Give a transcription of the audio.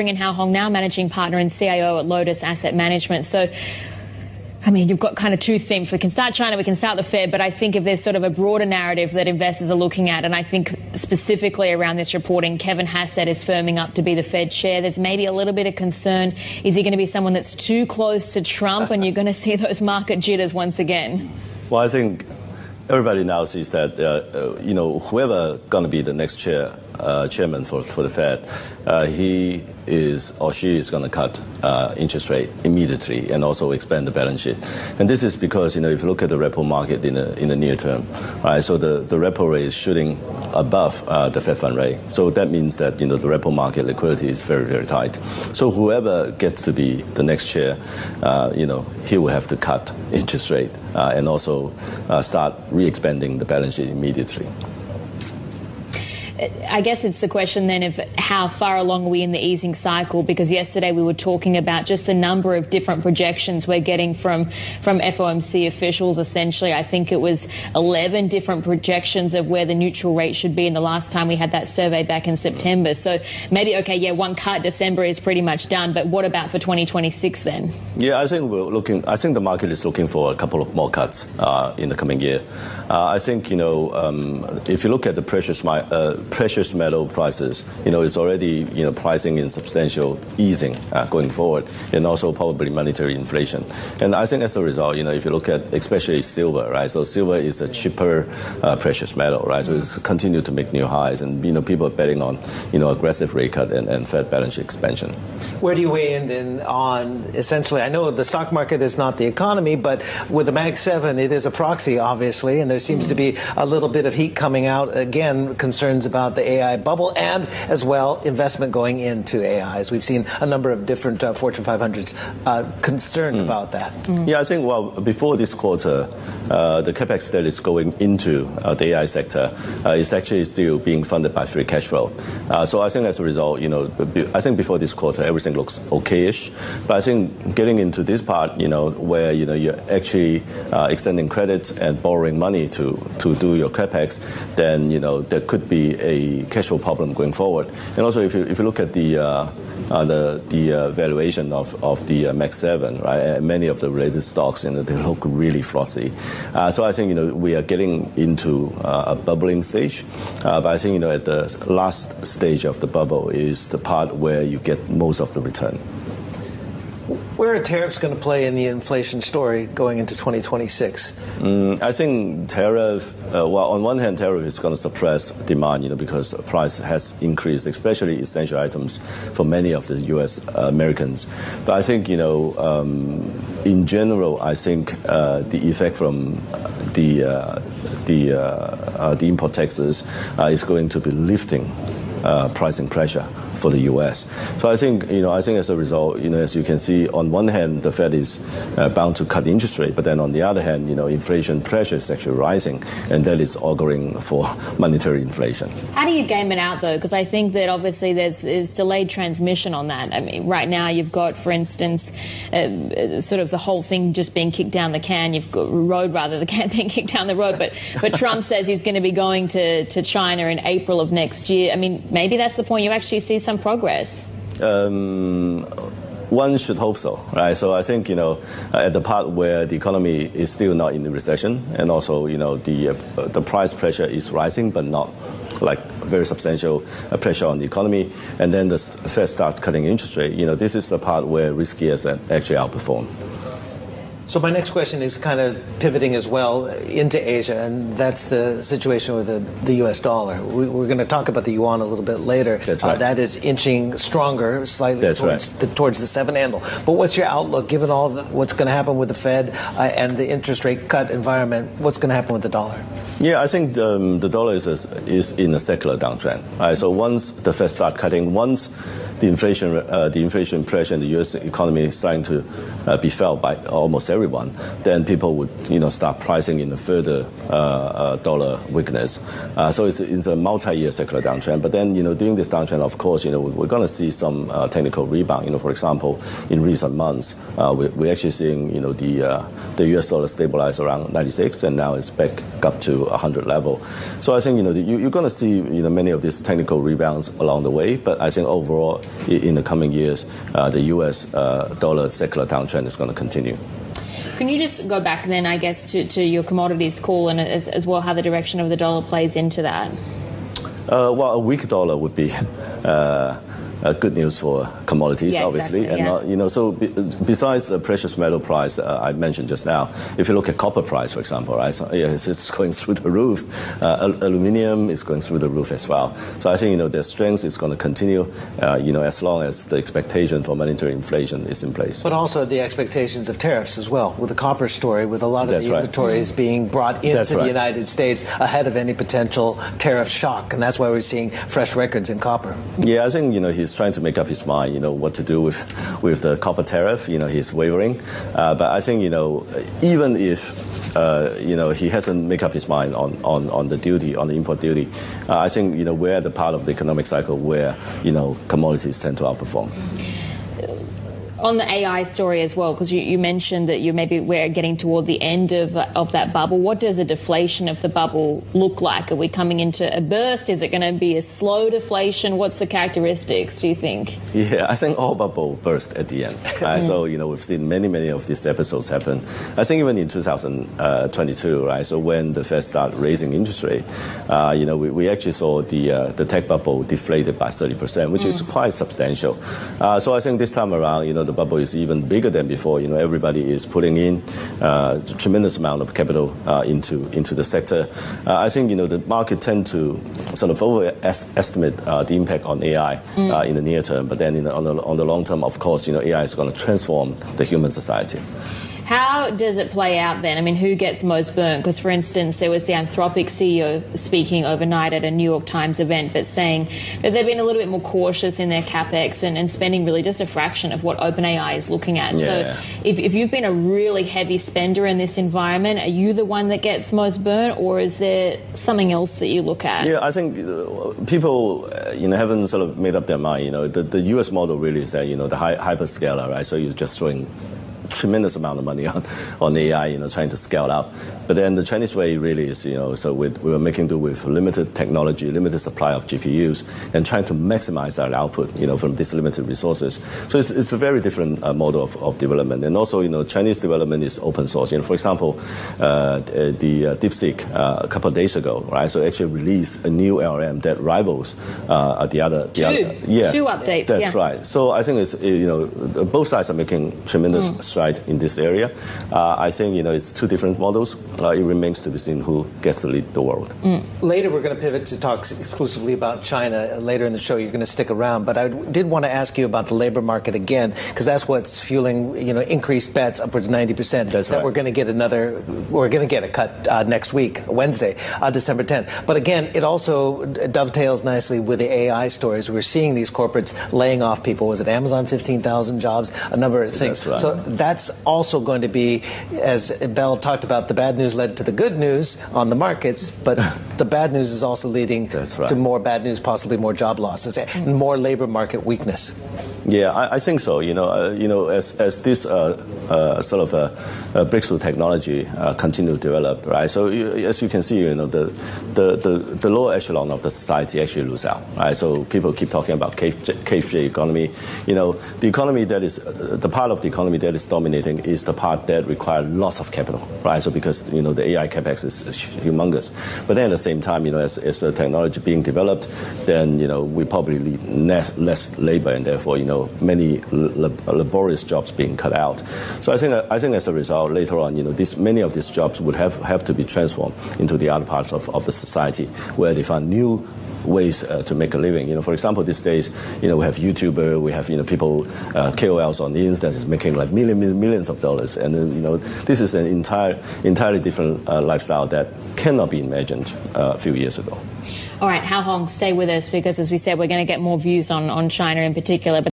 In Hao Hong, now managing partner and CIO at Lotus Asset Management. So, I mean, you've got kind of two themes. We can start China, we can start the Fed, but I think if there's sort of a broader narrative that investors are looking at, and I think specifically around this reporting, Kevin Hassett is firming up to be the Fed chair. There's maybe a little bit of concern. Is he going to be someone that's too close to Trump, and you're going to see those market jitters once again? Well, I think everybody now sees that, whoever going to be the next chairman for the Fed, he is or she is going to cut interest rate immediately and also expand the balance sheet. And this is because, if you look at the repo market in the near term, right, so the repo rate is shooting above the Fed fund rate. So that means that, the repo market liquidity is very, very tight. So whoever gets to be the next chair, he will have to cut interest rate and also start re-expanding the balance sheet immediately. I guess it's the question then of how far along are we in the easing cycle, because yesterday we were talking about just the number of different projections we're getting from FOMC officials. Essentially, I think it was 11 different projections of where the neutral rate should be in the last time we had that survey back in September. So maybe, okay, yeah, one cut, December is pretty much done, but what about for 2026 then? Yeah, I think the market is looking for a couple of more cuts in the coming year. I think, if you look at the precious metal prices, it's already, pricing in substantial easing going forward, and also probably monetary inflation. And I think as a result, if you look at especially silver, right? So silver is a cheaper precious metal, right? So it's continued to make new highs, and, people are betting on, aggressive rate cut and Fed balance sheet expansion. Where do you weigh in on, essentially, I know the stock market is not the economy, but with the Mag 7, it is a proxy, obviously, and there seems to be a little bit of heat coming out, again, concerns about the AI bubble and, as well, investment going into AIs. We've seen a number of different Fortune 500s concerned about that. Yeah, I think, before this quarter, the capex that is going into the AI sector is actually still being funded by free cash flow. So I think as a result, I think before this quarter, everything looks okay-ish. But I think getting into this part, where, you're actually extending credits and borrowing money to do your capex, then, there could be a cash flow problem going forward. And also, if you look at the valuation of the Mag 7, right, many of the related stocks, they look really frothy. So I think, we are getting into a bubbling stage. But I think, at the last stage of the bubble is the part where you get most of the return. Where are tariffs going to play in the inflation story going into 2026? I think tariff, on one hand, tariff is going to suppress demand, because the price has increased, especially essential items for many of the U.S. Americans. But I think, in general, I think the effect from the import taxes is going to be lifting pricing pressure for the U.S. So I think as a result, as you can see, on one hand, the Fed is bound to cut interest rate, but then on the other hand, inflation pressure is actually rising, and that is auguring for monetary inflation. How do you game it out, though? Because I think that obviously there's delayed transmission on that. I mean, right now you've got, for instance, sort of the whole thing just being kicked down the can. You've got the can being kicked down the road. But Trump says he's going to be going to China in April of next year. I mean, maybe that's the point. You actually see some progress. One should hope so, right? So I think, at the part where the economy is still not in the recession, and also, the price pressure is rising, but not like very substantial pressure on the economy, and then the Fed starts cutting interest rate, this is the part where risky assets actually outperform. So my next question is kind of pivoting as well into Asia, and that's the situation with the U.S. dollar. We're going to talk about the yuan a little bit later. That's right. That is inching stronger slightly towards the 7 handle. But what's your outlook, given all what's going to happen with the Fed and the interest rate cut environment? What's going to happen with the dollar? Yeah, I think the dollar is in a secular downtrend. Right? So once the Fed start cutting, once the inflation pressure in the U.S. economy is starting to be felt by almost everyone, everyone, then people would, start pricing in a further dollar weakness. So it's a multi-year secular downtrend. But then, during this downtrend, of course, we're going to see some technical rebound. For example, in recent months, we're actually seeing, the US dollar stabilize around 96, and now it's back up to 100 level. So I think, you're going to see, many of these technical rebounds along the way. But I think overall, in the coming years, the US dollar secular downtrend is going to continue. Can you just go back then, I guess, to your commodities call and as well how the direction of the dollar plays into that? Well, a weak dollar would be good news for commodities, obviously. Exactly, and, so besides the precious metal price I mentioned just now, if you look at copper price, for example, right, so, it's going through the roof. Aluminium is going through the roof as well. So I think, their strength is going to continue, as long as the expectation for monetary inflation is in place. But also the expectations of tariffs as well, with the copper story, with a lot of the inventories being brought into the United States ahead of any potential tariff shock. And that's why we're seeing fresh records in copper. Yeah, I think, he's trying to make up his mind, what to do with the copper tariff. He's wavering. But I think, even if, he hasn't made up his mind on the duty, on the import duty, I think, we're at the part of the economic cycle where, commodities tend to outperform. On the AI story as well, because you mentioned that we're getting toward the end of that bubble. What does a deflation of the bubble look like? Are we coming into a burst? Is it going to be a slow deflation? What's the characteristics, do you think? Yeah, I think all bubble burst at the end. Right? So, we've seen many of these episodes happen. I think even in 2022, right? So when the Fed started raising interest rate, we actually saw the tech bubble deflated by 30%, which is quite substantial. So I think this time around, the bubble is even bigger than before. Everybody is putting in tremendous amount of capital into the sector. I think, the market tend to sort of overestimate the impact on AI in the near term. But then on the long term, of course, AI is going to transform the human society. How does it play out then? I mean, who gets most burnt? Because, for instance, there was the Anthropic CEO speaking overnight at a New York Times event, but saying that they've been a little bit more cautious in their capex and spending really just a fraction of what OpenAI is looking at. So if you've been a really heavy spender in this environment, are you the one that gets most burnt, or is there something else that you look at? Yeah, I think people, haven't sort of made up their mind. The U.S. model really is that, the hyperscaler, right? So you're just throwing tremendous amount of money on AI, trying to scale up. But then the Chinese way really is, so we were making do with limited technology, limited supply of GPUs, and trying to maximize our output, from these limited resources. So it's a very different model of development. And also, Chinese development is open source. For example, the DeepSeek a couple of days ago, right? So actually released a new LLM that rivals the other. Two updates. That's right. So I think it's, both sides are making tremendous strides in this area. I think, it's two different models. It remains to be seen who gets to lead the world. Later, we're going to pivot to talk exclusively about China. Later in the show, you're going to stick around. But I did want to ask you about the labor market again, because that's what's fueling, increased bets upwards of 90%. That's right. We're going to get a cut next week, Wednesday, December 10th. But again, it also dovetails nicely with the AI stories. We're seeing these corporates laying off people. Was it Amazon, 15,000 jobs, a number of things. That's right. So that's also going to be, as Bell talked about, the bad news led to the good news on the markets, but the bad news is also leading to more bad news, possibly more job losses and more labor market weakness. Yeah, I think so. As this sort of breakthrough technology continue to develop, right? So as you can see, the lower echelon of the society actually lose out, right? So people keep talking about cave-shaped economy. The economy that is the part of the economy that is dominating is the part that requires lots of capital, right? So because the AI capex is humongous, but then at the same time, as the technology being developed, then we probably need less labor, and therefore many laborious jobs being cut out. So I think as a result, later on, many of these jobs would have to be transformed into the other parts of the society where they find new ways to make a living. For example, these days, we have YouTuber, we have people, KOLs on the internet is making like millions of dollars, and then this is an entirely different lifestyle that cannot be imagined a few years ago. All right, Hao Hong, stay with us because, as we said, we're going to get more views on China in particular. But